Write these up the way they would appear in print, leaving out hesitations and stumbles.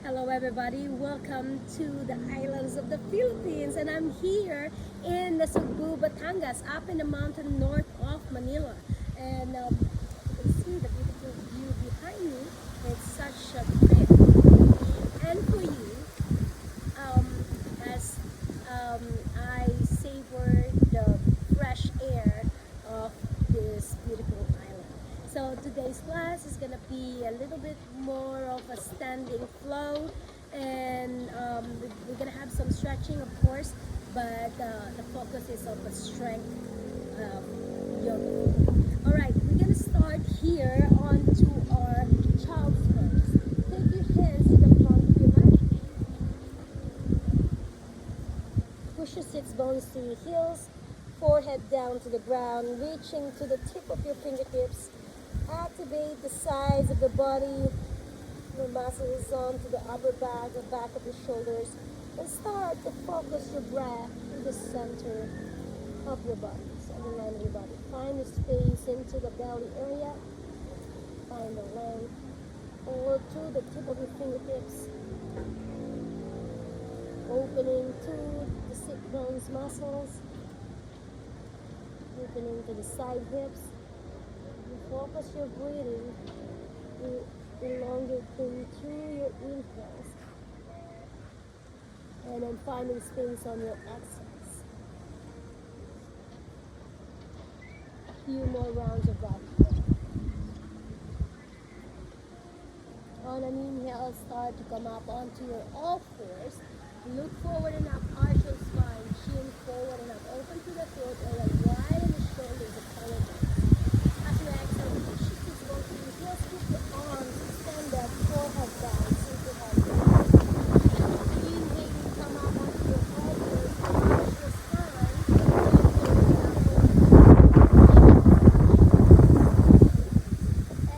Hello, everybody. Welcome to the islands of the Philippines, and I'm here in the Cebu, Batangas, up in the mountain north of Manila. And you can see the beautiful view behind me. It's such a trip. And for you, um, as I savor the fresh air of this beautiful island. So today's class is gonna be a little bit more of a standing flow, and we're gonna have some stretching, of course, but the focus is on the strength yoga. All right, we're gonna start here onto our child's pose. Take your hands to the front of your mat. Push your sits bones to your heels, forehead down to the ground, reaching to the tip of your fingertips. Activate the sides of the body, your muscles onto the upper back, the back of your shoulders, and start to focus your breath to the center of your body, center line of your body. Find a space into the belly area, find the length, or to the tip of your fingertips, opening to the sit bones muscles, opening to the side hips. You focus your breathing, you elongating through your inhales, and then finding space on your exhales. A few more rounds of that. On an inhale, start to come up onto your all fours. Look forward and up, arch your spine, chin forward and up. Open to the throat area, widen the shoulders, the collarbones. As you exhale, push your feet both to your heels, keep your arms extended, forehead down, center head down. Inhaling, come up onto your all fours, arch your spine,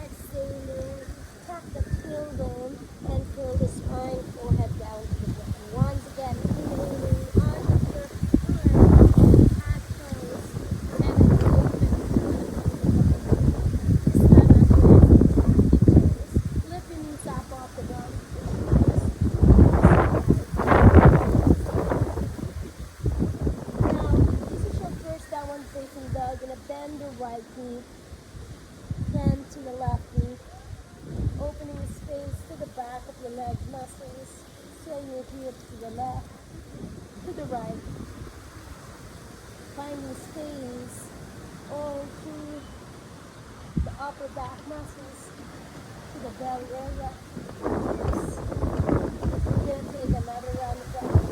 exhaling, tuck the tailbone and curl the spine, forehead down to the ground. Once again, inhaling, arch your spine, half toes, and then open. This time as you exhale, lift your knees up off the ground. Now, this is your first downward facing dog. Gonna bend your right knee, then to the left knee, opening the space to the back of your leg muscles, sway your hips to the left, to the right, finding space all through the upper back muscles, to the belly area. Yes. We're gonna take another round of breath.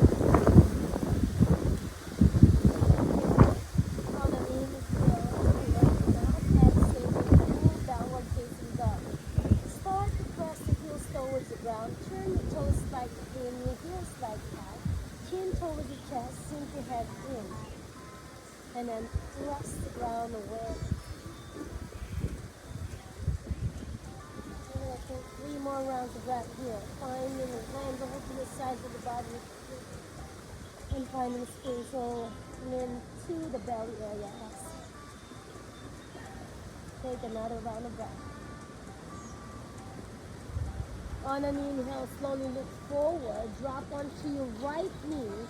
On an inhale, open your mouth, exhale, full downward facing dog. Start to press the heels towards the ground. Turn your toes slightly in, your heels slightly out. Chin towards your chest, sink your head in. And then thrust the ground away. And I think 3 more rounds of breath here. Finding your hands over to the sides of the body. And finding space all into the belly area. Take another round of breath. On an inhale, slowly look forward, drop onto your right knee,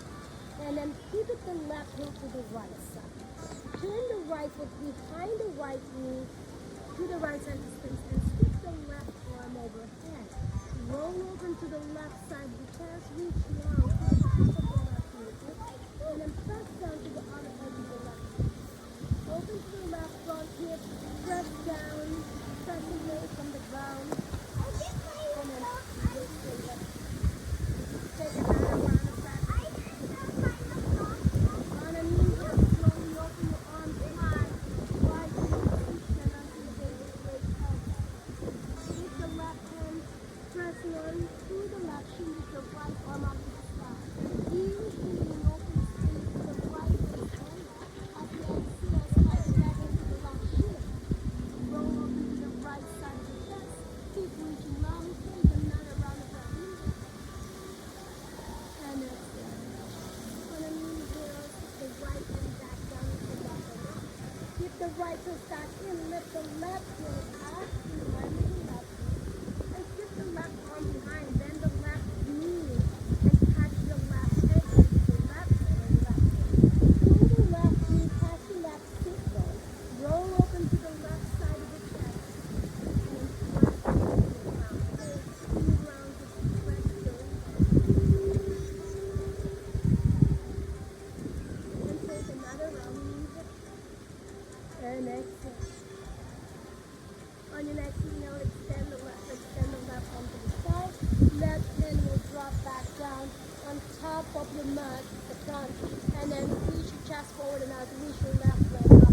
and then pivot the left heel to the right side. Turn the right foot behind the right knee to the right side of the space and sweep the left arm overhead. Roll over to the left side of the chest, reach down to the back of the left knee, and then press down to the other edge of the left knee. Open to the left front hip, press down, press away from the ground, and then lift your left. Take another round of breath. On an inhale, slowly open your arms wide, wide to your feet and onto the base of your right elbow. Keep the left hand pressing on to the left shin with your right arm up to the sky. Inhaling, open space to the right waist area. As you exhale, slide back into the left shin. Roll over to the right side of the chest. Keep reaching long. Take another round of breath in. And exhale. On an inhale, take the right hand back down to the left arm. Keep the right toe stack in. Lift the left heel up in line with the left knee. And keep the left arm behind. Bend the left top of your mat, the front, and then reach your chest forward and out, reach your left leg up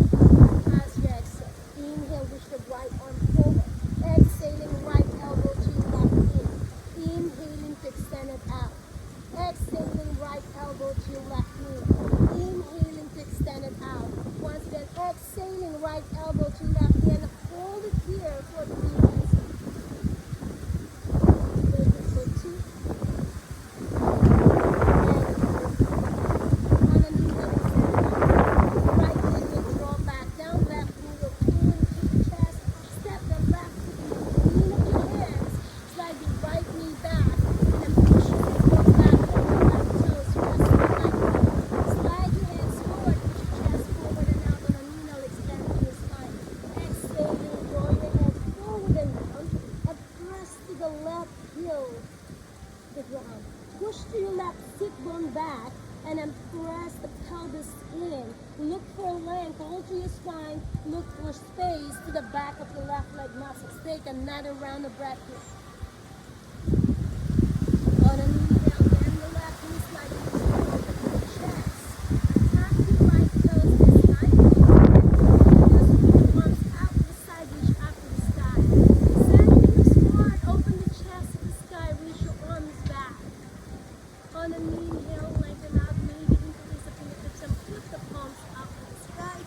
as you exhale. Inhale, reach the right arm forward. Exhaling, right elbow to your left knee. Inhaling to extend it out. Exhaling, right elbow to your left knee. Inhaling to extend it out. Once again, exhaling, right elbow to left knee, and hold it here for 3 minutes. Take it for 2. And on an inhale, extend it out. Right leg will draw back down. Left knee will pull into your chest. Step the left foot, lean up your hands. Slide your right knee back. And then push your foot back over your right toes. Rest your right foot. Slide your hands forward. Push your chest forward and out. On an inhale, extend your spine. Exhaling, draw your head forward and down. And press to the left heel, the ground. Push to your left sit bone back. And then press the pelvis in. Look for length, hold to your spine. Look for space to the back of the left leg muscles. Take another round of breath here. On an inhale, bend the left knee slightly forward to the chest. Tap your right toes this time. And just reach your arms out to the side, reach up to the sky. Center your squat, open the chest to the sky, reach your arms back. On an inhale, lengthen out, maybe increase the fingertips and flip the palms up to the sky.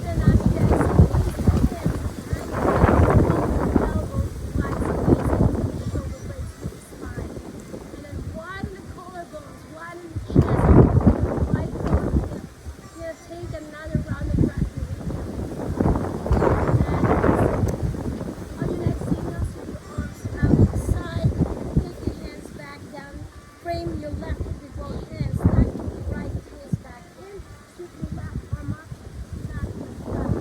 Then as you exhale, place the hands behind your head, hold the elbows wide, squeeze into the shoulder blades with the spine. And then widen the collarbones, widen the chest, wide forward hip. Here, take another round of breath here. And exhale. On your next inhale, sweep your arms out to the side, take your hands back down. Frame your left foot with both hands, slide your right toes back in, sweep your left arm up, back and down.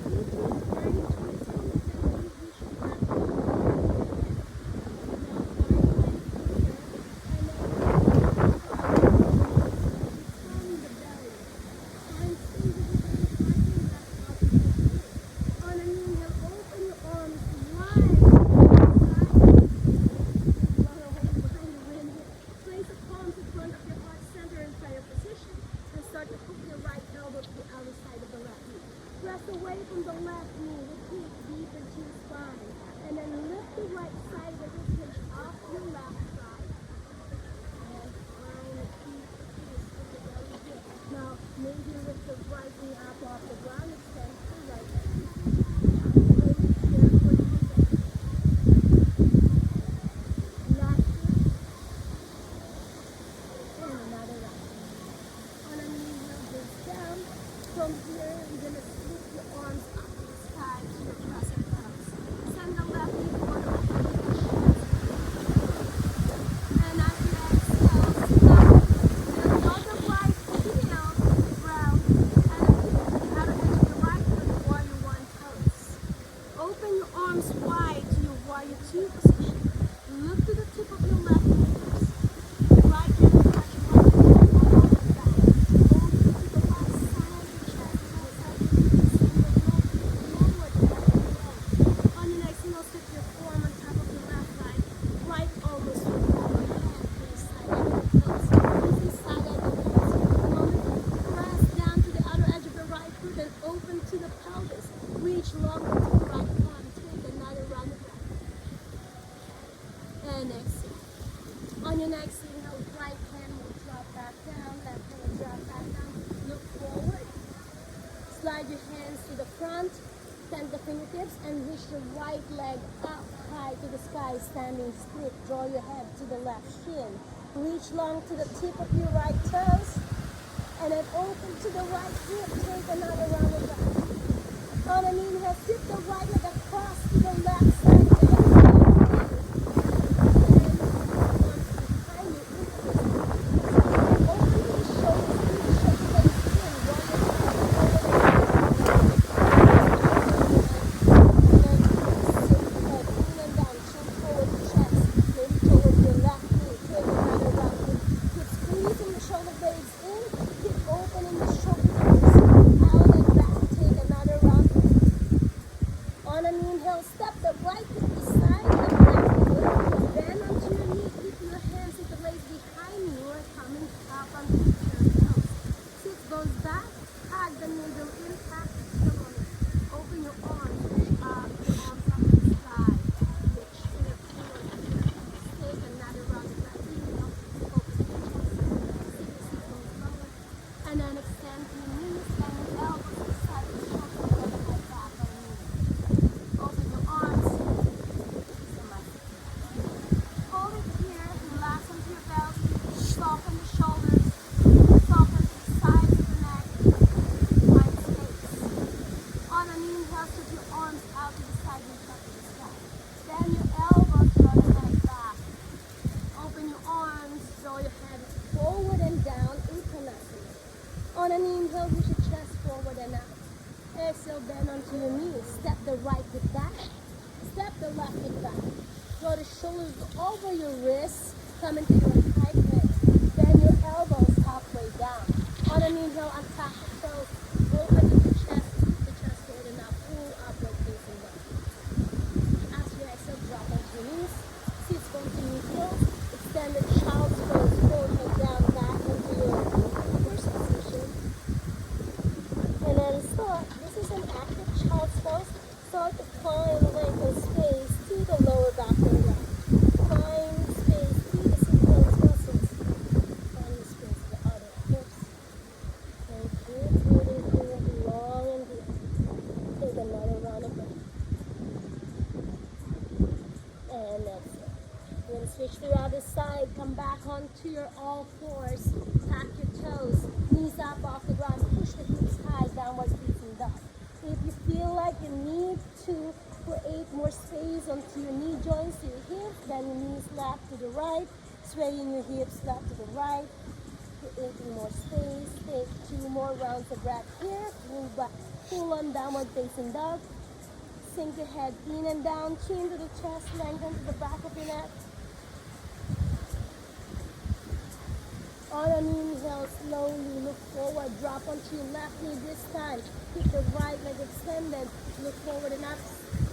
Keep these very twists on the belly, reach your left arm over your head. Now find length here, and then from the belly. Find space with your belly, arching back up to the heel. On an inhale, open your arms wide to the side. Place the palms in front of your heart center in prayer position and start to hook your right elbow to the outer side of the left knee. Press away from the left knee, repeat deep into your spine. And then lift the right side of the rib cage off your left side. And find a deep twist with the belly here. Now, maybe lift the right knee up off the ground, extend the right leg. Hold it here for 2 seconds. Last one. And another round. On an inhale, gaze down. From here, you're going to sweep your arms up to the sky to your crescent pose. Send the left knee forward, open your chest. And as you exhale, stop. Then draw the right heel to the ground and then kick to the outer edge of the right foot, warrior one pose. Open your arms wide to your warrior two position. Look to the tip of your left knee first. Right hand touch right foot along the back. Hold it to the left side of your chest, right side of your knees, and the lower the back of your leg. On your next inhale, stick your forearm on top of your left thigh. Right elbow sweep forward, hand face side angle toes. Using side angle toes here for a moment. Press down to the outer edge of the right foot and open to the pelvis. Reach longer to the right palm. Take another round of breath. And exhale. On your next inhale, right hand will drop back down, left hand will drop back down. Look forward. Slide your hands to the front, bend the fingertips, and reach the right leg up high to the sky, standing split. Draw your head to the left shin. Reach long to the tip of your right toes, and then open to the right hip. Take another round of breath. On an inhale, sit the right leg across to the left side. On an inhale, step the right over your wrists, come into your right leg. Bend your elbows halfway down. On an inhale, untap the toes. Open the chest, keep the chest holding up. Pull upward facing down. As you exhale, drop onto your knees. Sit onto your heels. Extend the child's pose. Forehead down, back into your first position. And then start. This is an active child's pose. Start to climb length and space to the lower back area. Find space to the sit bones muscles. Find the space to the other hips. And keep breathing through long and deep. Take another round of breath. And exhale. We're going to switch to the other side. Come back onto your all fours. Tack your toes. Knees up off the ground. Push the hips high. Downward facing dog. If you feel like you need to create more space onto your knee joints to your hips, bend your knees left to the right. Swaying your hips left to the right. Creating more space. Take 2 more rounds of breath here. Pull back. Pull on downward facing dog. Sink your head in and down, chin to the chest, lengthen to the back of your neck. On an inhale, slowly look forward, drop onto your left knee this time. Keep the right leg extended, look forward and up.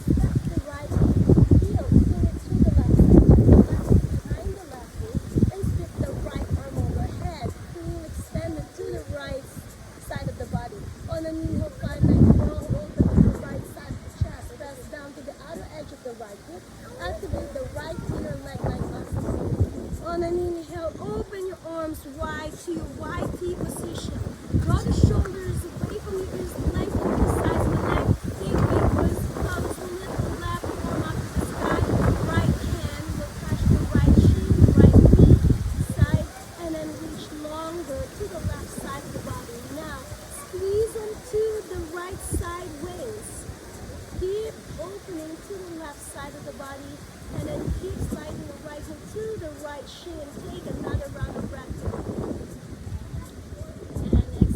Step the right heel, pull it to the left side, the left behind the left knee, and strip the right arm overhead. Pull extended to the right side of the body. On an inhale, find like long open to the right side of the chest. Press down to the outer edge of the right hip. Activate the right inner leg like muscles. On an inhale, open your arms wide to your YT position. Draw the shoulders away from your ears, lengthen the sides of the leg. Take big twist, thumbs, lift the left arm up to the sky. Right hand will touch the right shin, right knee, side, and then reach longer to the left side of the body. Now, squeeze onto the right side wings. Keep opening to the left side of the body, and then keep sliding the right hand to the right shin. Take another round of breath. And exhale.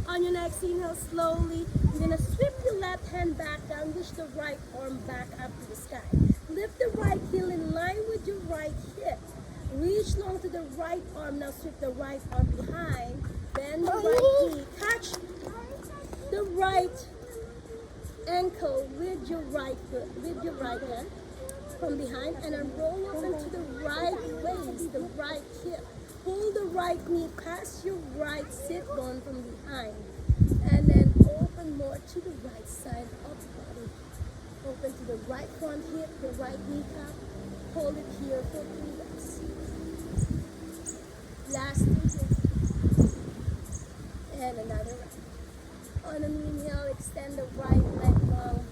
On your next inhale, slowly, you're going to sweep your left hand back down, reach the right arm back up to the sky. Lift the right heel in line with your right hip. Reach long to the right arm. Now sweep the right arm behind. Bend the right knee. Catch the right ankle with your right foot, with your right hand from behind, and then roll up into the right waist, the right hip. Pull the right knee past your right sit bone from behind, and then open more to the right side of the body. Open to the right front hip, the right kneecap. Hold it here for 3 reps. Last 3 here. And another rep. On an inhale, extend the right leg long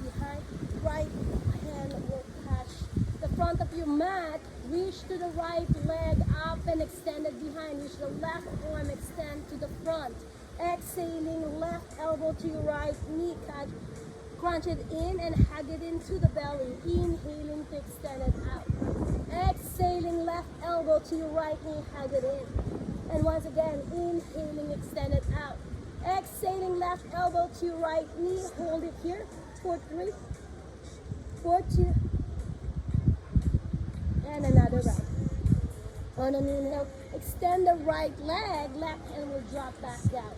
behind. Right hand will touch the front of your mat. Reach to the right leg up and extend it behind. Reach the left arm, extend to the front. Exhaling, left elbow to your right knee. Crunch it in and hug it into the belly. Inhaling to extend it out. Exhaling, left elbow to your right knee, hug it in. And once again, inhaling, extend it out. Exhaling, left elbow to your right knee. Hold it here for 3, for 2, and another round. On an inhale, extend the right leg. Left hand will drop back down.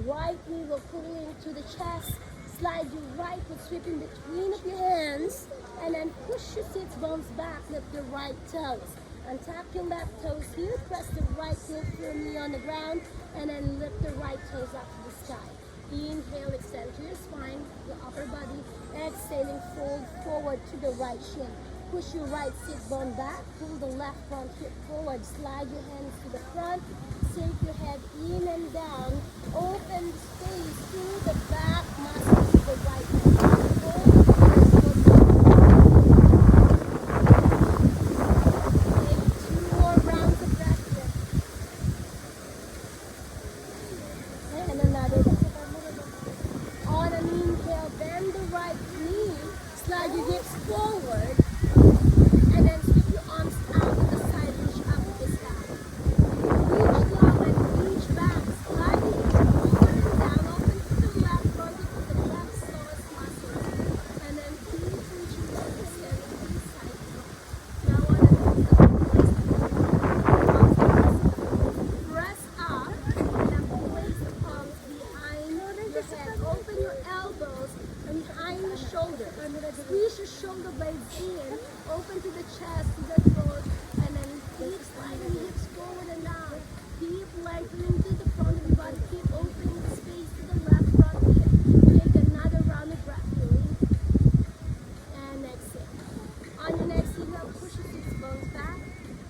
Right knee will pull into the chest. Slide your right foot, sweep in between of your hands, and then push your sit bones back. Lift the right toes. Untap your left toes here. Press the right heel firmly on the ground, and then lift the right toes up to the sky. Inhale, extend to your spine, your upper body. Exhaling, fold forward to the right shin. Push your right sit bone back. Pull the left front hip forward. Slide your hands to the front. Sink your head in and down. Open space through the back muscles to the right hand. Take 2 more rounds of breath here. And another one. On an inhale, bend the right knee. Slide your hips forward. And then sweep your arms out to the side, reach up to the sky. Reach long and reach back. Slide your hips forward and down. Open to the left front to the left psoas muscles.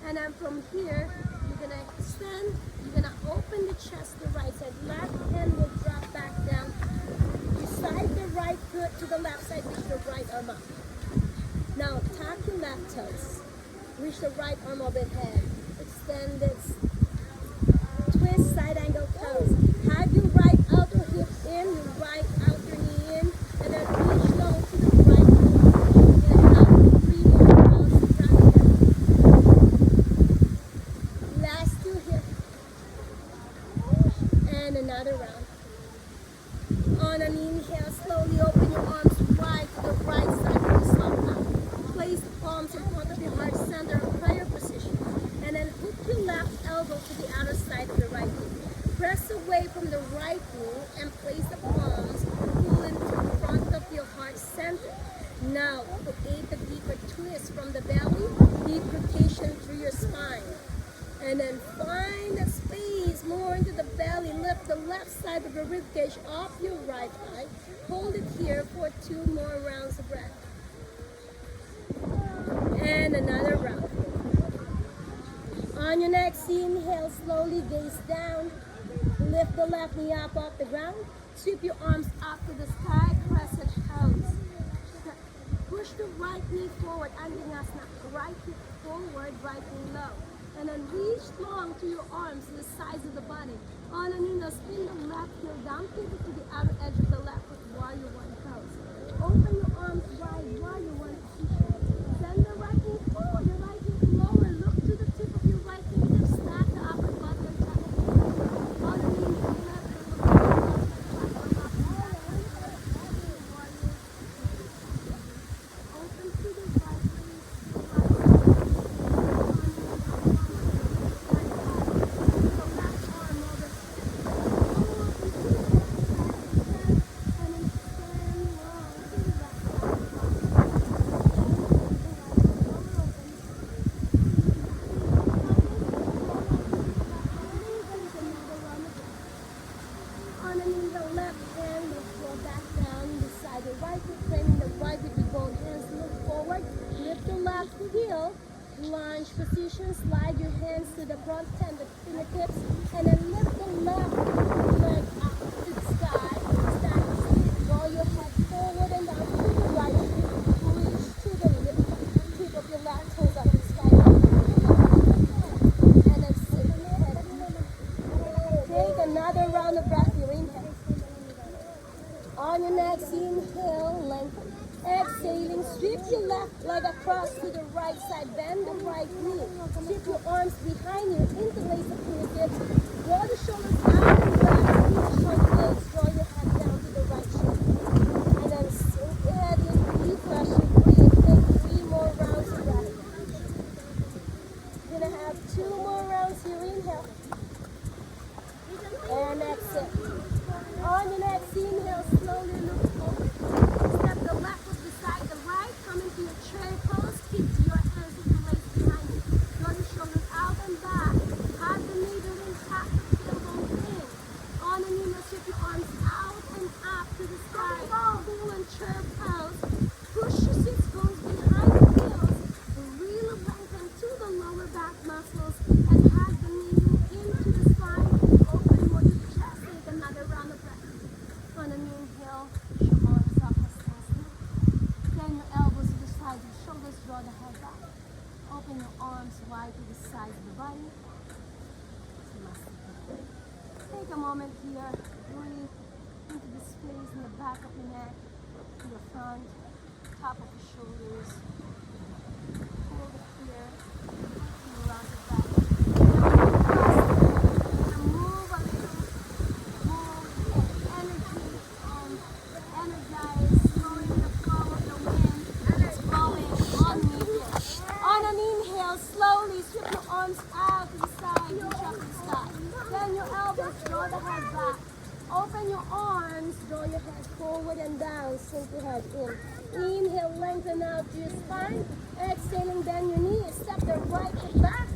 And then from here, you're gonna extend, you're gonna open the chest to the right side. Left hand will drop back down. Beside the right foot to the left side, reach the right arm up. Now tuck your left toes. Reach the right arm overhead. Extend it. Twist side angle toes. Have your right outer hip in, your right outer knee in, and then reach low to the right knee. You're gonna have 3 more rounds of practice. Last 2 here. And another round. On an inhale, slowly open your arms wide to the right side of the soft now. Place the palms in front of your heart center in prayer position. And then hook your left elbow to the outer side of the right knee. Press away from the right knee and place the palms pull into the front of your heart center. Now, create a deeper twist from the belly, deep rotation through your spine. And then find a space more into the belly. Lift the left side of the ribcage off your right eye. Hold it here for 2 more rounds of breath. And another round. On your next inhale, slowly gaze down. Lift the left knee up off the ground. Sweep your arms up to the sky, crescent pose. Push the right knee forward, Anjanasana. Right hip forward, right knee low. And then reach long to your arms to the sides of the body. On an inhale, spin the left heel down, pivot to the outer edge of the left foot, warrior one pose. Open your arms wide, warrior one position. Send the right knee forward, your right hip lower. Look to the tip of your right fingertip, stack the upper body on top of it. On an inhale, left and look to the left, open to the right, lunge position, slide your hands to the front and the fingertips, and then lift the left leg up to the sky. Stand straight, draw your head forward and down to the right. Reach to the tip of your left toes up to the sky. And then sit your head. Take another round of breath. You inhale. On your next inhale, lengthen. Exhaling, sweep your left leg across to the right side, bend the right knee. Sweep your arms behind you, interlace the fingertips. Draw the shoulders out and back, squeeze the shoulder blades. Draw your head down to the right shoulder. And then sink your head in, refresh and breathe. Take 3 more rounds of breath. You're gonna have 2 more rounds here. Inhale. And exhale. On your next inhale, slowly look forward. Step the left foot beside the right. Come into your chair pose. Keep your hands interlaced behind you. Draw the shoulders out and back. Have the middle in, tap the tailbone in. On an inhale, sweep your arms out and up to the sky. Pull and chair pose. Push your sits bones behind the heels. Really lengthen to the lower back muscles and have the middle into the spine. Open more to the chest. Take another round of breath. On an inhale, push your arms up as possible. Bend your elbows to the sides, your shoulders, draw the head back. Open your arms wide to the sides of the body. Take a moment here, breathe into the space in the back of your neck, to the front, top of your shoulders. Hold it here, and round it back. Move a little, move, energy, energize, slowing the flow of the wind, and it's blowing on me here. On an inhale, slowly sweep your arms out to the side, reach up to the sky. Bend your elbows, draw the head back. Open your arms, draw your head forward and down, sink your head in. Inhale, lengthen out to your spine. Exhaling, bend your knees. Step the right foot back.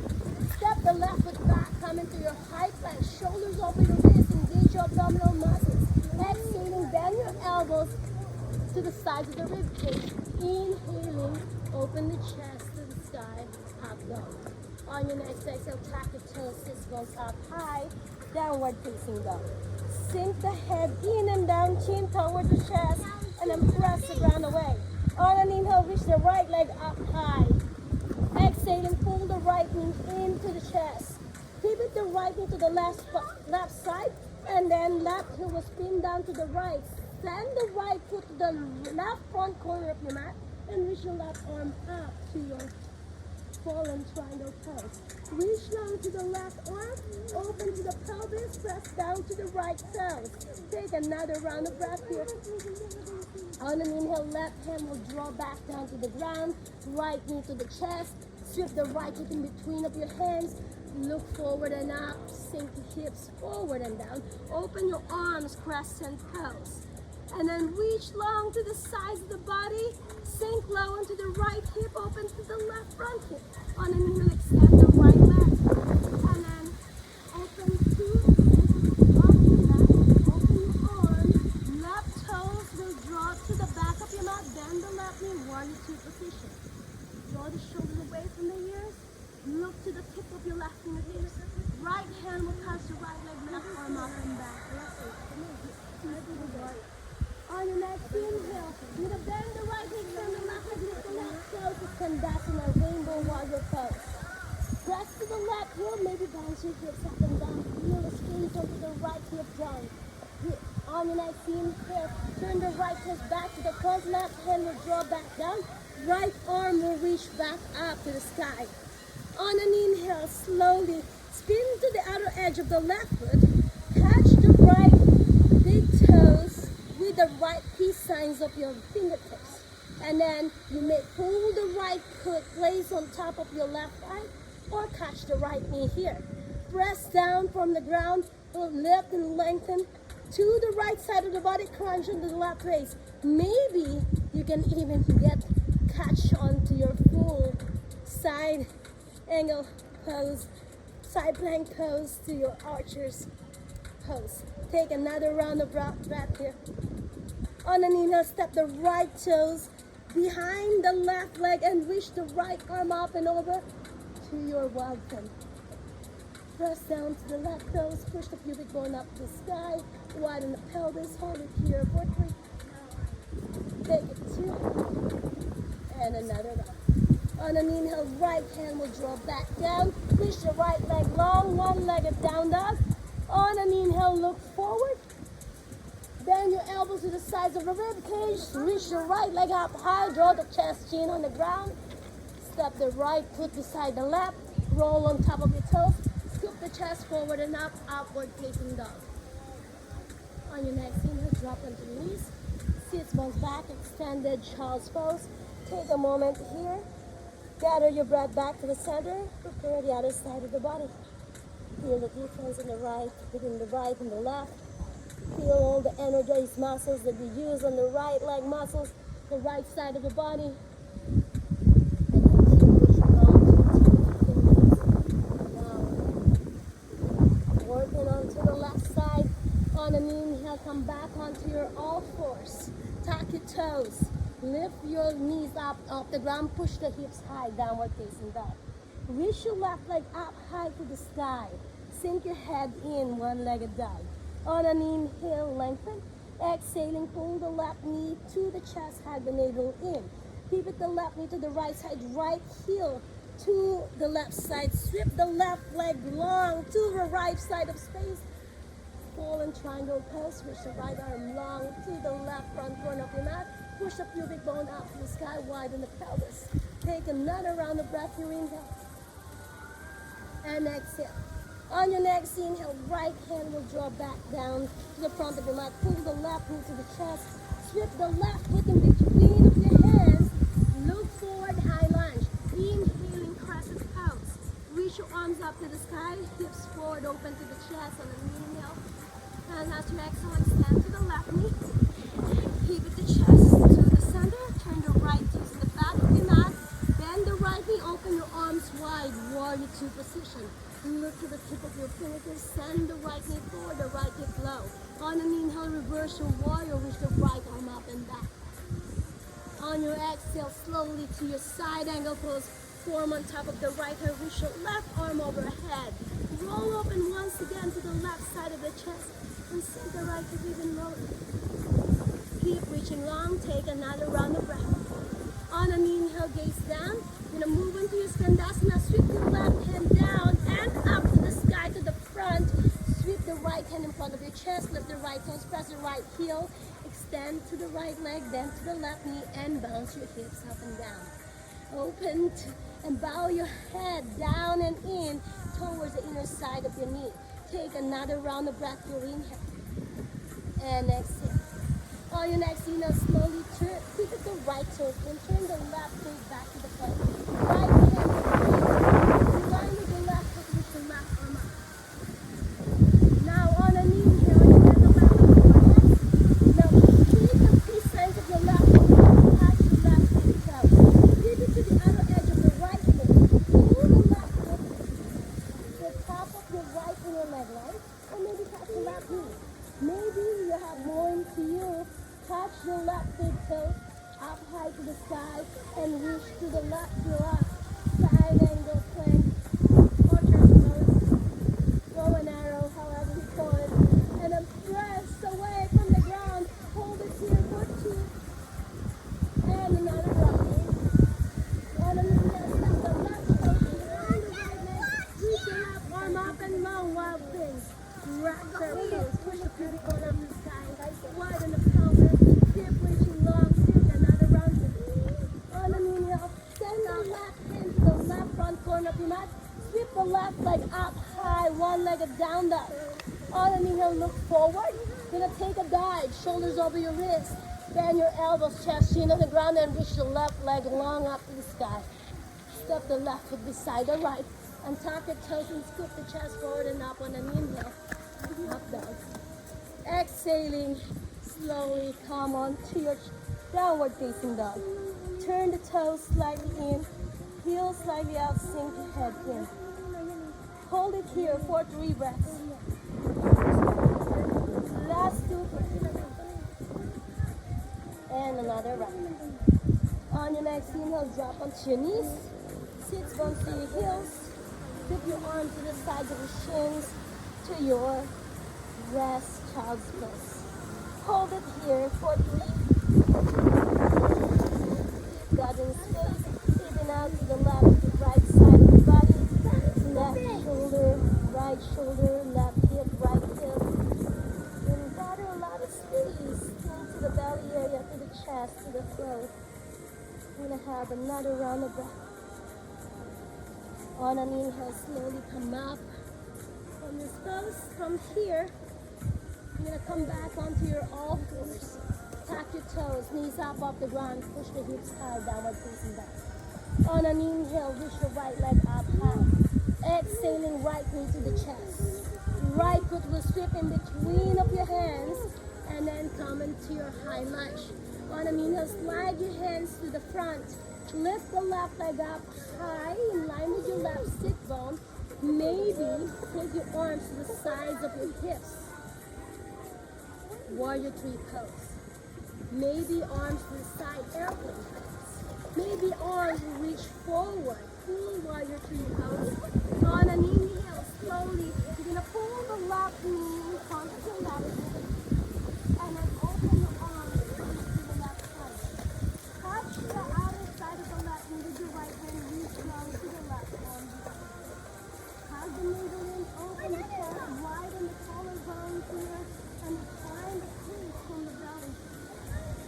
Step the left foot back. Come into your high plank. Shoulders over your wrists. Engage your abdominal muscles. Exhaling, bend your elbows to the sides of the rib cage. Inhaling, open the chest to the sky. Up Go. On your next exhale, tap your toes, sits bones up high, downward facing dog. Sink the head in and down, chin toward the chest, and then press the ground away. On an inhale, reach the right leg up high. Exhaling, pull the right knee into the chest. Pivot the right knee to the left side, and then left heel will spin down to the right. Send the right foot to the left front corner of your mat, and reach your left arm up to your fallen triangle pose. Reach down to the left arm, open to the pelvis, press down to the right toes. Take another round of breath here. On an inhale, left hand will draw back down to the ground, right knee to the chest, strip the right hip in between of your hands, look forward and up, sink the hips forward and down, open your arms, crescent pose. And then reach long to the sides of the body, sink low into the right hip, open to the left front hip. On an inhale, extend the right leg. And then open to open your arms. Left toes will draw to the back of your mat, bend the left knee, 1-2 position. Draw the shoulders away from the ears. Look to the tip of your left fingertips. Right hand will touch the right leg, left arm up and back. On your next inhale, you're going to bend the right hip, turn the left leg, lift the left toes to conduct in a rainbow warrior pose. Press to the left heel, maybe bounce your hips up and down. Feel the squeeze onto the right hip joint. On your next inhale, turn the right toes back to the front, left hand will draw back down. Right arm will reach back up to the sky. On an inhale, slowly spin to the outer edge of the left foot. Catch the right big toes with the right peace signs of your fingertips. And then you may pull the right foot, place on top of your left thigh, or catch the right knee here. Press down from the ground, lift and lengthen to the right side of the body, crunch into the left waist. Maybe you can even catch onto your full side angle pose, side plank pose to your archer's pose. Take another round of breath here. On an inhale, step the right toes behind the left leg and reach the right arm up and over to your welcome. Press down to the left toes, push the pubic bone up to the sky, widen the pelvis, hold it here for 3. Take it 2, and another round. On an inhale, right hand will draw back down, push the right leg long, one-legged down dog. On an inhale, look forward. Bend your elbows to the sides of the rib cage. Reach your right leg up high. Draw the chest, chin on the ground. Step the right foot beside the left. Roll on top of your toes. Scoop the chest forward and up, upward facing dog. On your next inhale, drop onto your knees. Sit bones back, extended child's pose. Take a moment here. Gather your breath back to the center. Prepare the other side of the body. Feel the difference in the right, between the right and the left. Feel all the energized muscles that you use on the right leg muscles, the right side of the body. Working onto the left side. On an inhale, come back onto your all fours. Tuck your toes. Lift your knees up off the ground. Push the hips high, downward facing dog. Reach your left leg up high to the sky. Sink your head in, one-legged dog. On an inhale, lengthen. Exhaling, pull the left knee to the chest, hug the navel in. Pivot the left knee to the right side, right heel to the left side. Strip the left leg long to the right side of space. Fallen triangle pose. Reach the right arm long to the left front corner of your mat. Push the pubic bone up to the sky, widen the pelvis. Take another round of breath here, inhale. And exhale. On your next inhale, right hand will draw back down to the front of your mat. Pull the left knee to the chest. Strip the left foot in between of your hands. Look forward, high lunge. Inhaling, crescent pose. Reach your arms up to the sky. Hips forward, open to the chest on an inhale. And as you exhale, extend to the left knee. Pivot the chest to the center. Turn the right toes to the back of your mat. Bend the right knee, open your arms wide, warrior 2 position. Look to the tip of your fingertips, send the right knee forward, the right hip low. On an inhale, reverse your warrior, reach the right arm up and back. On your exhale, slowly to your side angle pose. form on top of the right hand. Reach your left arm overhead. Roll open once again to the left side of the chest. And sink the right hip even lower. Keep reaching long. Take another round of breath. On an inhale, gaze down. You're going to move into your Skandasana. Sweep your left hand down and up to the sky to the front. Sweep the right hand in front of your chest. Lift the right toes. Press the right heel. Extend to the right leg. Bend to the left knee. And bounce your hips up and down. Open and bow your head down and in towards the inner side of your knee. Take another round of breath. Your inhale. And exhale. On your next inhale, slowly turn, keep it the right toe in, turn the left foot back to the front. Right hand in line with the left foot with the left arm up. Now on an inhale, you bend the left arm forward. Now keep the peace signs of your left foot, touch the left big toe. Keep it to the other edge of the right foot. Pull the left foot to the top of your right inner leg line, or maybe touch the left knee. Maybe you have more into you. Touch your left big toe up high to the sky and reach to the left block. Side angle plank or turn bow and arrow, however you call it. And then press away from the ground. Hold it here, foot two. And another rock. On an inhale, step the left toe behind the right leg. Reach your left arm up and long, wild thing. Raptor pose. Push the pubic bone up to the sky. Widen the pelvis. Keep reaching long. Take another round. On an inhale, send the left hand to the left front corner of your mat. Sweep the left leg up high, one leg down dog. On an inhale, look forward. You're gonna take a dive, shoulders over your wrist. Bend your elbows, chest, chin on the ground, and reach the left leg long up to the sky. Step the left foot beside the right. Untuck your toes and scoop the chest forward and up on an inhale. Up dog. Exhaling, slowly come on to your downward facing dog. Turn the toes slightly in, heel slightly out, sink your head in. Hold it here for 3 breaths. Last 2 breaths. And another round. On your next inhale, drop onto your knees. Sit bones to your heels. Flip your arms to the sides of your shins to your rest child's pose. Hold it here for 3. Got in space. Even out to the left, right side of the body. Left shoulder, right shoulder, left hip, right hip. And gather a lot of space into the belly area, to the chest, to the throat. We're gonna have another round of breath. On an inhale, slowly come up from this pose. From here, you're gonna come back onto your all fours. Tap your toes, knees up off the ground, push the hips high, downward facing dog. On an inhale, reach your right leg up high. Exhaling, right knee to the chest. Right foot will strip in between of your hands and then come into your high lunge. On an inhale, slide your hands to the front. Lift the left leg up high in line with your left sit bone. Maybe take your arms to the sides of your hips. Warrior 3 pose. Maybe arms to the side, airplane pose. Maybe arms reach forward. Full warrior 3 pose. On an inhale, slowly, you're going to pull the left knee in front of your left hip. And then open your arms to the left side. Touch the outer side of the left knee with your right hand. Reach down to the left arm. Hug the middle in, open the chest, widen the collarbone here, and find the crease from the belly.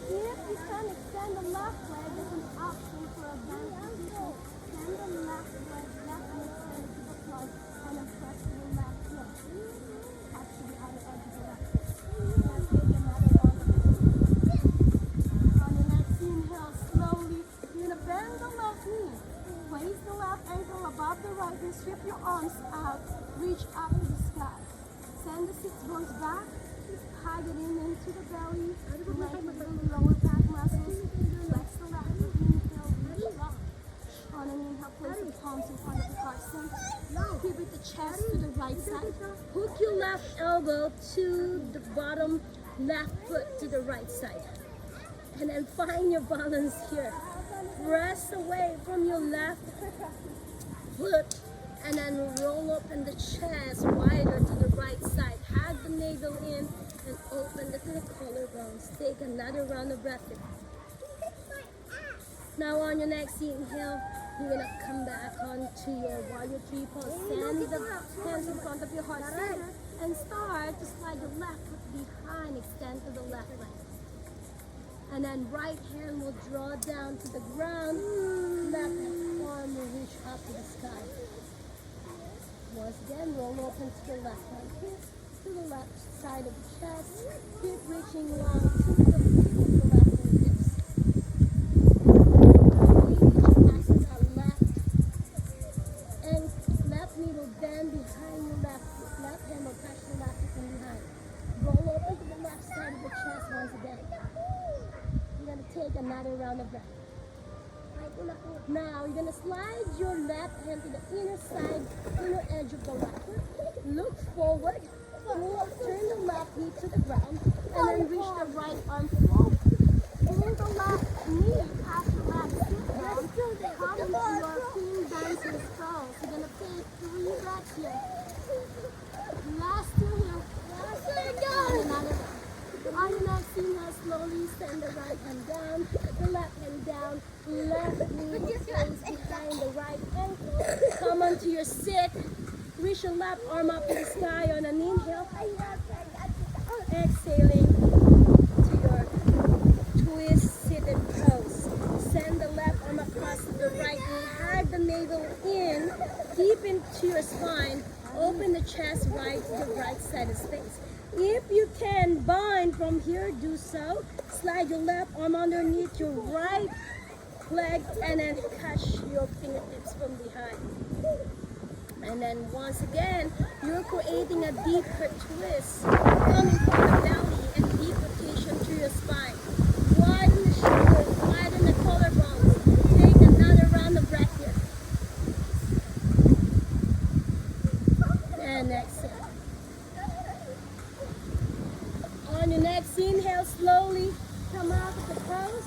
If you can extend the left leg, there's an option for a bend position. Extend the left leg, left knee extended to the front, and then press to the left heel. Touch to the other edge of the left. Now take another one. On the next inhale, slowly, you're going to bend the left knee. Place the left ankle above the right and strip your arms out. Reach up to the sky. Send the sits bones back. Hug it in into the belly. Lengthen the lower back muscles. Flex the left foot. Inhale, reach up. On an inhale, place the palms in front of the heart center. Pivot the chest to the right side. Hook your left elbow to the bottom left foot to the right side. And then find your balance here. Press away from your left foot and then roll open the chest wider to the right side. Hug the navel in and open to the collarbones. Take another round of breath. Now on your next inhale, you're going to come back onto your warrior three pose. Send the hands in front of your heart center and start to slide your left foot behind, extend to the left leg. And then right hand will draw down to the ground, left arm will reach up to the sky. Once again, roll open to the left hand here, to the left side of the chest, keep reaching long to the tip of the left fingertips. Reach back to the left, and left knee will bend behind your left foot. Left hand will touch the left foot from behind. Roll open to the left side of the chest once again. You're going to take another round of breath. Now you're going to slide your left hand to the inner side, inner edge of the left foot. Look forward, turn the left knee to the ground, and then reach the right arm forward. Pull the left knee past the left foot down. Come into your Queen Dancer's pose. You're going to take 3 breaths here. Last 2 here. And another one. On your next inhale, slowly send the right hand down, the left hand down, left knee will place behind the right ankle. Come onto your sit, reach your left arm up to the sky on an inhale. Exhaling to your twist seated pose. Send the left arm across the right knee, hug the navel in, deep into your spine, open the chest right to the right side of space. If you can bind from here, do so. Slide your left arm underneath your right leg and then catch your fingertips from behind. And then once again, you're creating a deeper twist coming from the belly and deep rotation through your spine. Widen the shoulders, widen the collarbones. Take another round of breath here. And exhale. On your next inhale, slowly come out of the pose.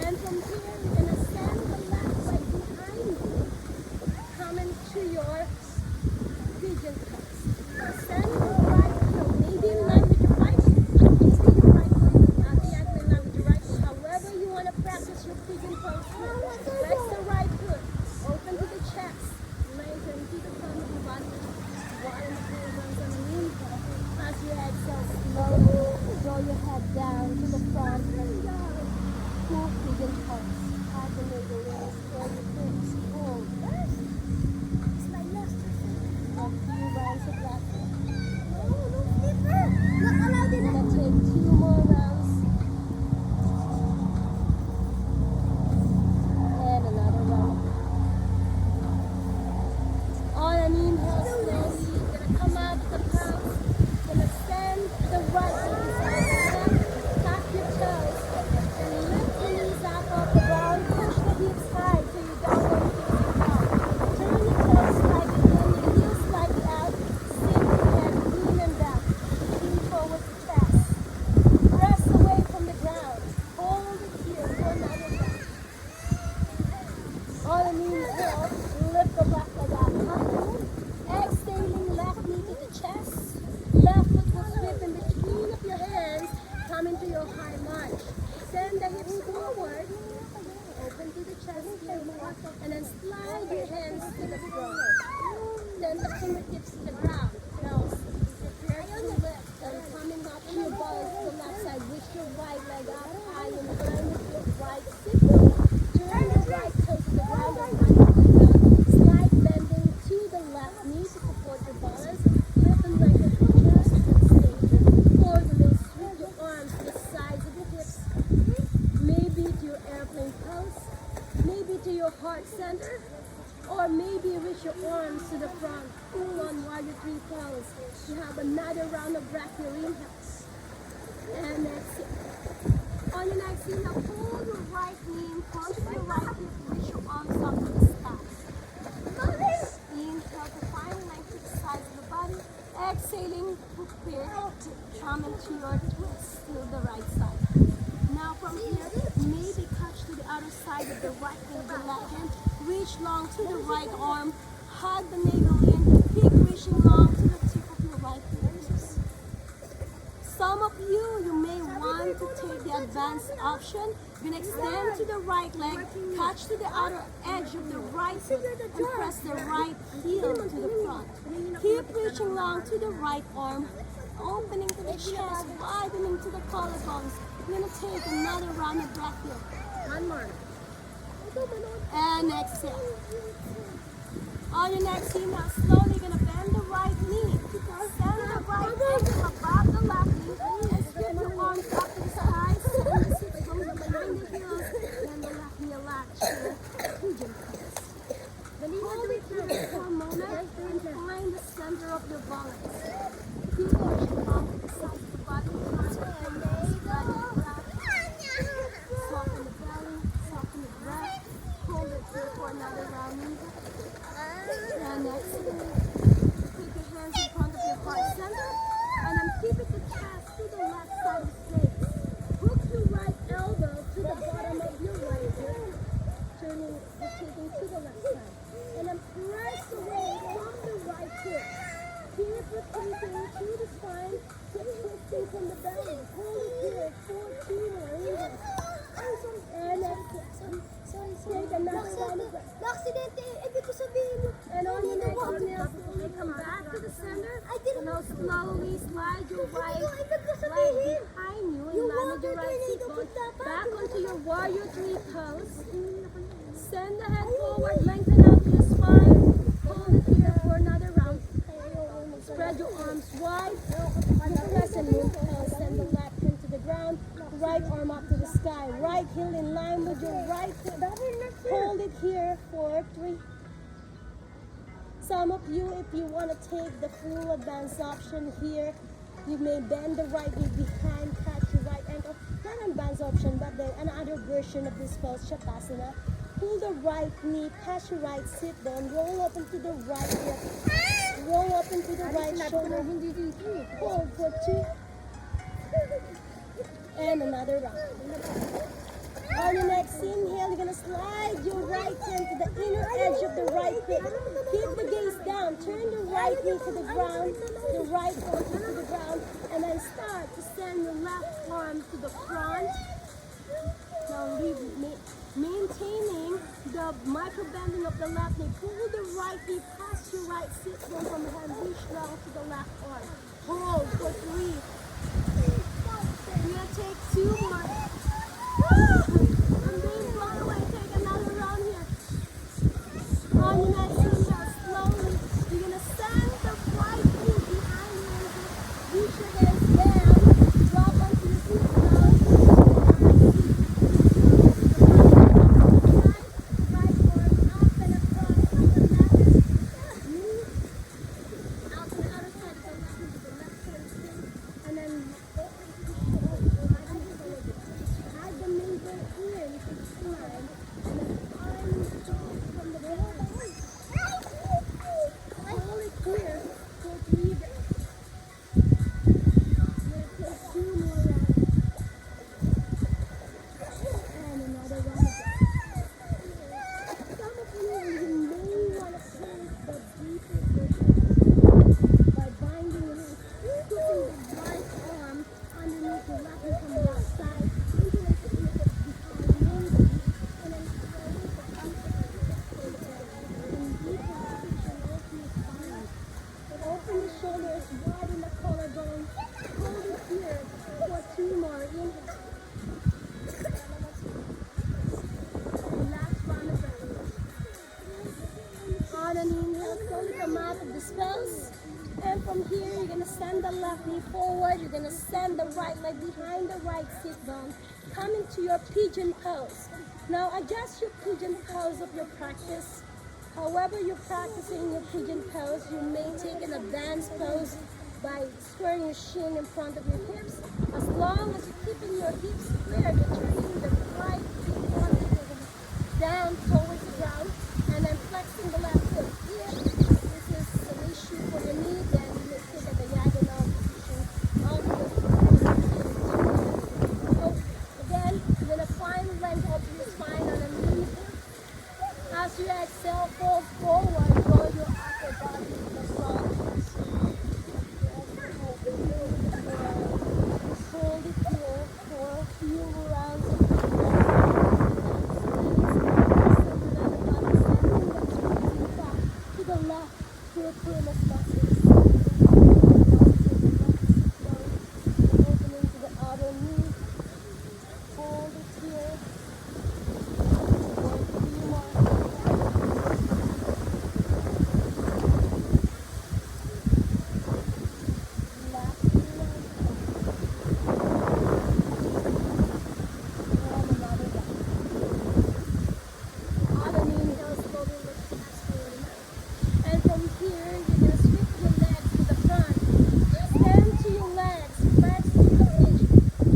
And from here, you're going to send the left leg behind you. Come into your pigeon pose. Send the right heel, maybe in line with your right foot. Maybe your right foot, not exactly in line with your right foot. However you want to practice your pigeon pose. Flex the right foot, open to the chest, lengthen to the front of the body. Widen the collarbones on the inhale. As you exhale, slowly draw your head down to the front. Cool pigeon pose. Hug the navel in, spread your hips, pull. A few rounds of that. We're gonna take 2 more rounds. And another round. On an inhale, slowly, you're gonna come out of the pose. Gonna send the right leg beside the left, tap your toes, and lift the knees up off the ground, push the hips high till you downward facing dog. Turn your toes slightly in, your heels slightly out, sink your head, lean and down, lean forward to chest. Press away from the ground, hold it here for another breath. On an inhale, lift the left leg up high. Exhaling, left knee to the chest. Left foot will sweep in between of your hands. Come into your high lunge. Send the hips forward. Open to the chest here more. And then slide your hands to the front. Send the fingertips to the ground. Now, prepare to lift. And coming up to your balls to the left side. Reach your right leg up high in line with your right sit. Turn your right toe to the ground and line with the ground. Slide bending to the left knee to support your balance. Lift and lengthen your chest and stay. Or you may sweep your arms to the sides of your hips. Maybe to your airplane pose. Maybe to your heart center. Or maybe reach your arms to the front. Full on warrior three pose. You have another round of breath here. Inhale. And exhale. On your next inhale, pull your right knee in front of your right hip. Reach your arms up to the sky. Inhale to find length to the sides of the body. Exhaling, prepare to come into your twist to the right side. Now from here, maybe touch to the outer side of the right knee with the left hand. Reach long to the right arm. Hug the navel in. Keep reaching long to the tip of your right fingertips. Some of you may want to take the advanced option. You're going to extend to the right leg, touch to the outer edge of the right foot, and press the right heel to the front. Keep reaching long to the right arm, opening to the chest, widening to the collarbones. You're going to take another round of breath here. One more. And exhale. On your next inhale, slowly going to bend the right knee. Send the right ankle above the left knee and spread your arms up to the sky. Send the sit bones behind the heels and the left knee latch to pigeon pose. Hold it here for a moment and find the center of your balance. Keep pushing long to the side of the body. Soften the belly, soften the breath. Hold it here for another round. And exhale. Keep your hands in front of your heart center. And then keep it the chest to the left side of the space. Hook your right elbow to the bottom of your right hip. Turning the taking to the left side. And then press away from the right hip. Keep rotating to the spine. Keep twisting from the belly. Hold it here for 2 more inhales. And exhale. Take another round of breath. And on your next inhale, slowly come back to the center. And now slowly slide your right leg behind you and land on your right seat bone. Back onto your warrior 3 pose. Send the head forward, lengthen out your spine. Hold it here for another round. Spread your arms wide. Crescent moon pose. Send the left hand to the ground. Right arm up to the sky. Right heel in line with your right hip. Hold it here for 3. Some of you, if you want to take the full advanced option here, you may bend the right knee behind, catch your right ankle. Not an advanced option, but then another version of this pose, Shavasana. Pull the right knee, pass your right sit bone, roll up into the right hip, roll up into the right shoulder. Hold for 2. And another round. On your next inhale, you're going to slide your right hand to the inner edge of the right hip. Keep the gaze down. Turn the right knee to the ground, the right arm to the ground, and then start to send your left arm to the front. Now maintaining the micro bending of the left knee. Pull the right knee past your right sit bone from the hand. Reach level to the left arm. Hold for 3. We're going to take 2 more. I'm being blown away. Take another round here. On your next inhale, slowly, you're going to send the right knee behind you. Reach your hands down. Drop onto your feet down. Right arm up and across to the left. Move out to the outer side of the left knee to the left side of the feet. And then and from here, you're going to send the left knee forward. You're going to send the right leg behind the right sit bone. Come into your pigeon pose. Now adjust your pigeon pose of your practice. However you're practicing your pigeon pose, you may take an advanced pose by squaring your shin in front of your hips. As long as you're keeping your hips square, you're turning the right hip down towards the ground and then flexing the left foot. This is an issue for your knee, then you may take a diagonal position of your foot. So again, you're going to find length of your spine. left piriformis muscles. Opening to the outer knee. Hold it here. For 3 more. Left one. And another one. Outer knee, inhale slowly, lift the chest forward and out. And from here, you're going to sweep your legs to the front. Stand to your legs, flex to the pitch,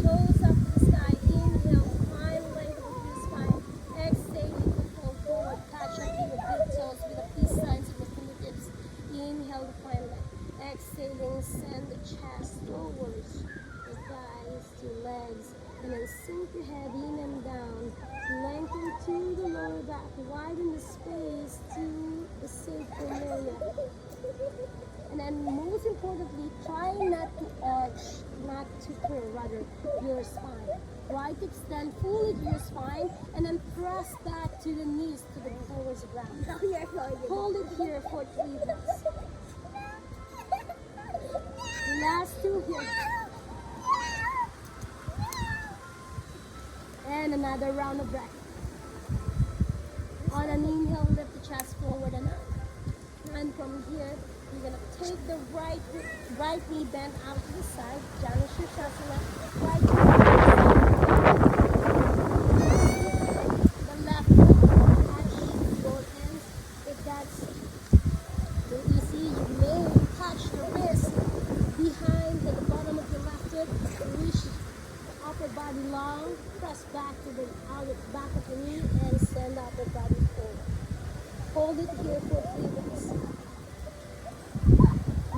toes up to the sky. Inhale, find length of your spine. Exhale, you can fall forward, touch up to your big toes with the peace signs of your fingertips. Inhale to find length. Exhaling, send the chest towards the thighs to legs. And then sink your head in and down. Lengthen to the lower back. Widen the space to the sacral area. And then most importantly, try not to arch, not to curl, rather your spine. Try to extend fully to your spine and then press back to the knees towards the ground. Hold it here for 3 breaths. Last 2 here. And another round of breath. On an inhale, lift the chest forward and up. And from here, you're going to take the right knee bent out to the side. Janu Shirshasana. Right knee the left foot touch both hands. If that's too easy, you may touch the wrist behind the bottom of your left foot. Reach the upper body long. Press back to the back of the knee and send the upper body forward. Hold it here for 3 minutes.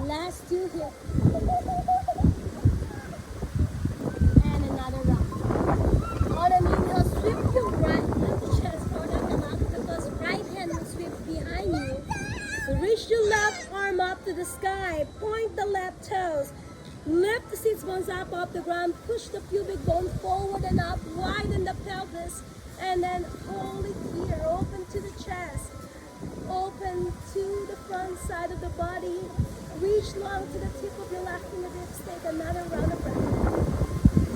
Last 2 here. And another round. On an inhale, sweep your right chest forward and come up because right hand will sweep behind you. Reach your left arm up to the sky. Point the left toes. Lift the sits bones up off the ground. Push the pubic bone forward and up. Widen the pelvis. And then hold it here. Open to the chest. Open to the front side of the body. Reach long to the tip of your left fingertips. Take another round of breath.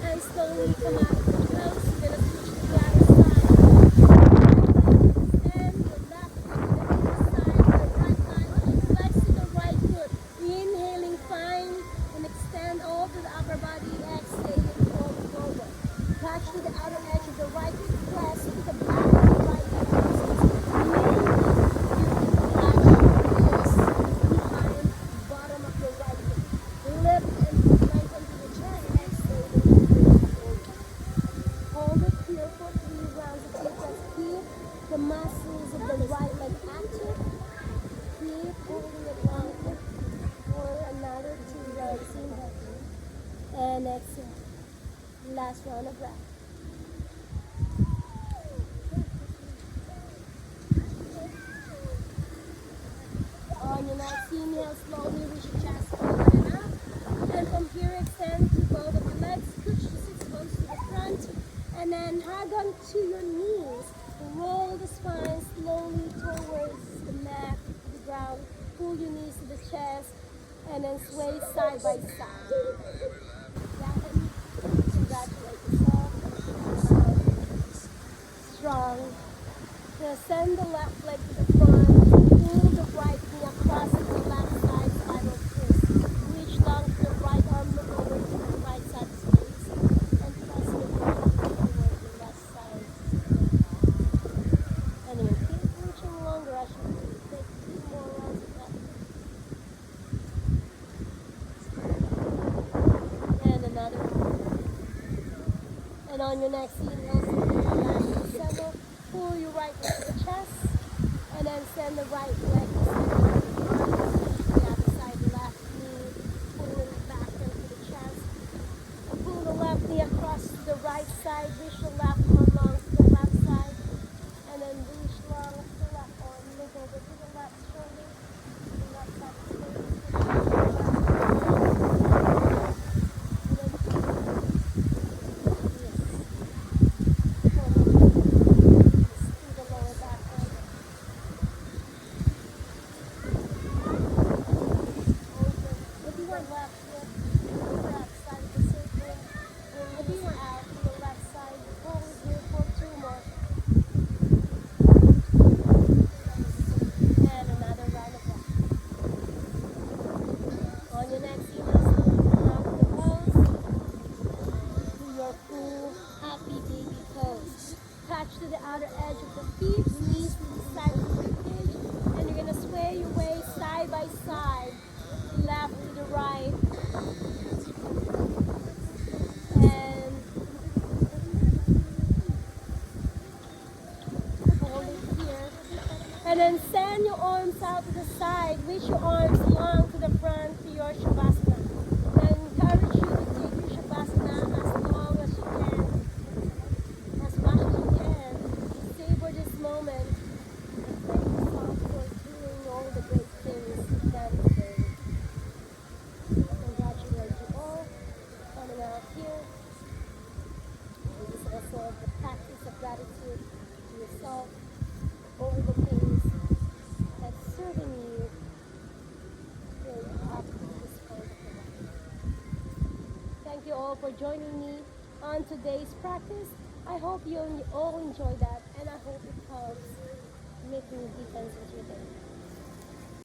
And slowly come out of the toes. You're going to switch to the other side. And your left foot to the other side. The right line. Flex to the right foot. Inhaling, find and extend all to the upper body. Exhaling, fold forward. Touch to the outer edge of the right foot. Press to the back of the right foot. The muscles of the right leg active. Keep holding it long for another 2 rounds. Inhale and exhale. Last round of breath. On your next inhale, slowly reach your chest forward and up. And from here, extend to both of your legs. Push the sits bones to the front. And then hug onto your knees. Roll the spine slowly towards the mat, the ground. Pull your knees to the chest, and then sway side by side. Congratulate yourself. Strong. Now send the left leg to the front. Pull the right knee across to the left side, spiral twist. Reach long to the right arm, look over to the right side space, and press your right toward the left side. Anyway, keep reaching longer as you take 2 more rounds of that. And another one. And on your next inhale, several, pull your right leg to the chest, and then send the right leg to the other side, left knee, pulling it back into the chest. And pull the left knee across to the right side, reach the left arm long to the left side, and then reach long to the left arm, look over to the left shoulder, to the left side space, reach your arms long to the front to your Shavasana. I encourage you to take your Shavasana as long as you can, as much as you can. Savor this moment and thank yourself for doing all the great things you've done today. Congratulate you all for coming out here. This is also the practice of gratitude to yourself for all the things that's serving you up to this point of your life. Thank you all for joining me on today's practice. I hope you all enjoy that, and I hope it helps making a difference with your day.